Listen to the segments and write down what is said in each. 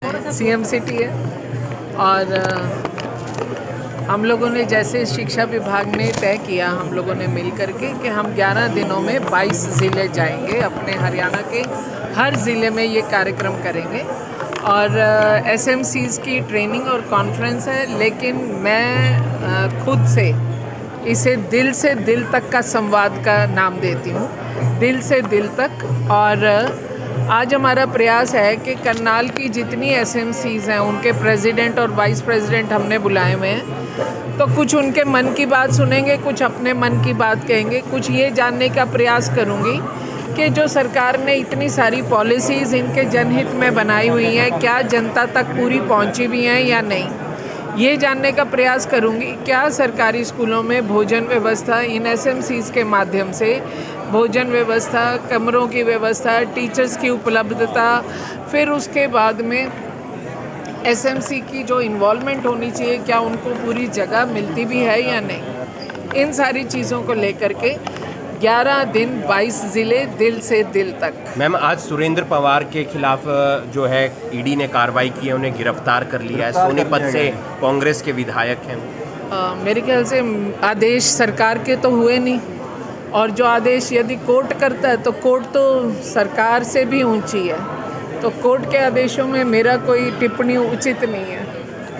CM city है और हम लोगों ने जैसे शिक्षा विभाग ने तय किया, हम लोगों ने मिल करके कि हम 11 दिनों में 22 ज़िले जाएंगे, अपने हरियाणा के हर ज़िले में ये कार्यक्रम करेंगे और एसएमसीज़ की ट्रेनिंग और कॉन्फ्रेंस है। लेकिन मैं खुद से इसे दिल से दिल तक का संवाद का नाम देती हूँ, दिल से दिल तक। और आज हमारा प्रयास है कि करनाल की जितनी एसएमसीज़ हैं उनके प्रेसिडेंट और वाइस प्रेसिडेंट हमने बुलाए हुए हैं, तो कुछ उनके मन की बात सुनेंगे, कुछ अपने मन की बात कहेंगे। कुछ ये जानने का प्रयास करूँगी कि जो सरकार ने इतनी सारी पॉलिसीज़ इनके जनहित में बनाई हुई हैं, क्या जनता तक पूरी पहुँची भी हैं या नहीं, ये जानने का प्रयास करूँगी। क्या सरकारी स्कूलों में भोजन व्यवस्था, इन एसएमसीज़ के माध्यम से भोजन व्यवस्था, कमरों की व्यवस्था, टीचर्स की उपलब्धता, फिर उसके बाद में एसएमसी की जो इन्वॉल्वमेंट होनी चाहिए, क्या उनको पूरी जगह मिलती भी है या नहीं, इन सारी चीज़ों को लेकर के 11 दिन 22 ज़िले दिल से दिल तक। मैम, आज सुरेंद्र पवार के खिलाफ जो है ईडी ने कार्रवाई की है, उन्हें गिरफ्तार कर लिया है। सोनीपत से कांग्रेस के विधायक हैं। मेरे ख्याल से आदेश सरकार के तो हुए नहीं, और जो आदेश यदि कोर्ट करता है तो कोर्ट तो सरकार से भी ऊंची है, तो कोर्ट के आदेशों में मेरा कोई टिप्पणी उचित नहीं है।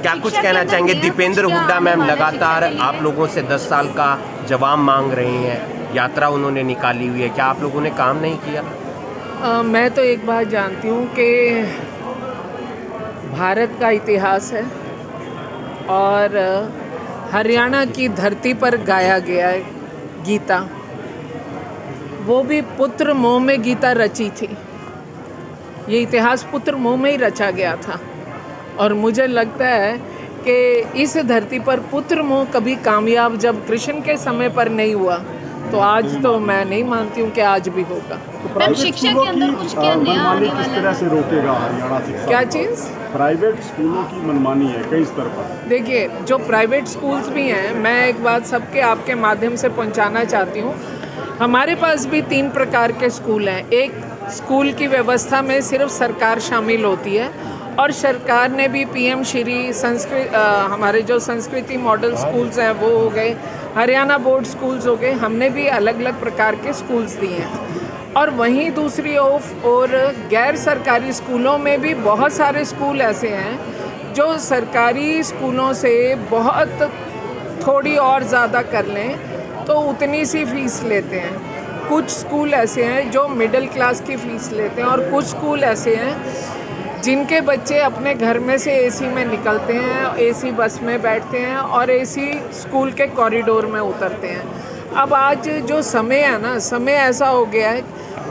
क्या कुछ कहना चाहेंगे? दीपेंद्र हुड्डा मैम लगातार आप लोगों से 10 साल का जवाब मांग रहे हैं, यात्रा उन्होंने निकाली हुई है, क्या आप लोगों ने काम नहीं किया? मैं तो एक बात जानती हूँ कि भारत का इतिहास है और हरियाणा की धरती पर गाया गया है गीता, वो भी पुत्र मोह में गीता रची थी। ये इतिहास पुत्र मोह में ही रचा गया था और मुझे लगता है कि इस धरती पर पुत्र मोह कभी कामयाब जब कृष्ण के समय पर नहीं हुआ, तो आज तो मैं नहीं मानती हूँ कि आज भी होगा। तो शिक्षा के अंदर कुछ क्या नया आने वाला है? किस तरह से रोकेगा हरियाणा शिक्षा? क्या चीज़? प्राइवेट स्कूलों की मनमानी है कई स्तर पर। देखिए, जो प्राइवेट स्कूल्स भी हैं, मैं एक बात सबके आपके माध्यम से पहुंचाना चाहती हूँ। हमारे पास भी 3 प्रकार के स्कूल हैं। एक स्कूल की व्यवस्था में सिर्फ सरकार शामिल होती है और सरकार ने भी पीएम श्री हमारे जो संस्कृति मॉडल स्कूल्स हैं वो हो गए, हरियाणा बोर्ड स्कूल्स हो गए, हमने भी अलग अलग प्रकार के स्कूल्स दिए हैं। और वहीं दूसरी और गैर सरकारी स्कूलों में भी बहुत सारे स्कूल ऐसे हैं जो सरकारी स्कूलों से बहुत थोड़ी और ज़्यादा कर लें तो उतनी सी फीस लेते हैं। कुछ स्कूल ऐसे हैं जो मिडिल क्लास की फ़ीस लेते हैं और कुछ स्कूल ऐसे हैं जिनके बच्चे अपने घर में से एसी में निकलते हैं, एसी बस में बैठते हैं और एसी स्कूल के कॉरिडोर में उतरते हैं। अब आज जो समय है ना, समय ऐसा हो गया है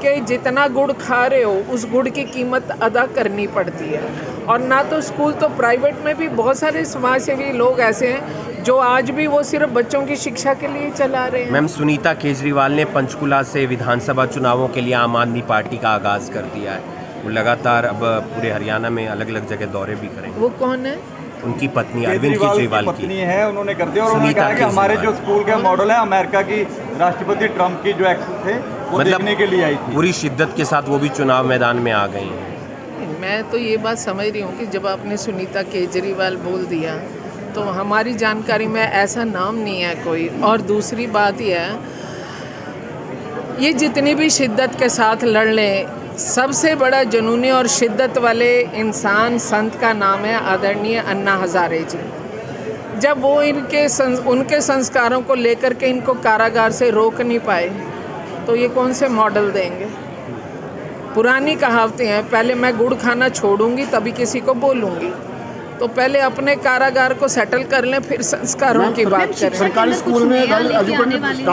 कि जितना गुड़ खा रहे हो उस गुड़ की कीमत अदा करनी पड़ती है। और ना तो स्कूल, तो प्राइवेट में भी बहुत सारे समाजसेवी लोग ऐसे हैं जो आज भी वो सिर्फ बच्चों की शिक्षा के लिए चला रहे हैं। मैम, सुनीता केजरीवाल ने पंचकुला से विधानसभा चुनावों के लिए आम आदमी पार्टी का आगाज़ कर दिया है। वो लगातार अब पूरे हरियाणा में अलग अलग जगह दौरे भी करेंगे। वो कौन है? उनकी पत्नी अरविंद केजरीवाल की पत्नी है, उन्होंने कर दिया और उन्होंने कहा कि हमारे जो स्कूल के मॉडल है अमेरिका की राष्ट्रपति ट्रम्प की जो एक्सेस थे वो देखने के लिए आई थी। पूरी शिद्दत के साथ वो भी चुनाव मैदान में आ गई हैं। मैं तो ये बात समझ रही हूँ कि जब आपने सुनीता केजरीवाल बोल दिया तो हमारी जानकारी में ऐसा नाम नहीं है कोई। और दूसरी बात यह है, ये जितनी भी शिद्दत के साथ लड़ लें, सबसे बड़ा जुनूनी और शिद्दत वाले इंसान संत का नाम है आदरणीय अन्ना हज़ारे जी। जब वो उनके संस्कारों को लेकर के इनको कारागार से रोक नहीं पाए तो ये कौन से मॉडल देंगे? पुरानी कहावतें हैं, पहले मैं गुड़ खाना छोड़ूंगी तभी किसी को बोलूँगी। तो पहले अपने कारागार को सेटल कर लें, फिर संस्कारों की बात करें। सरकारी स्कूल में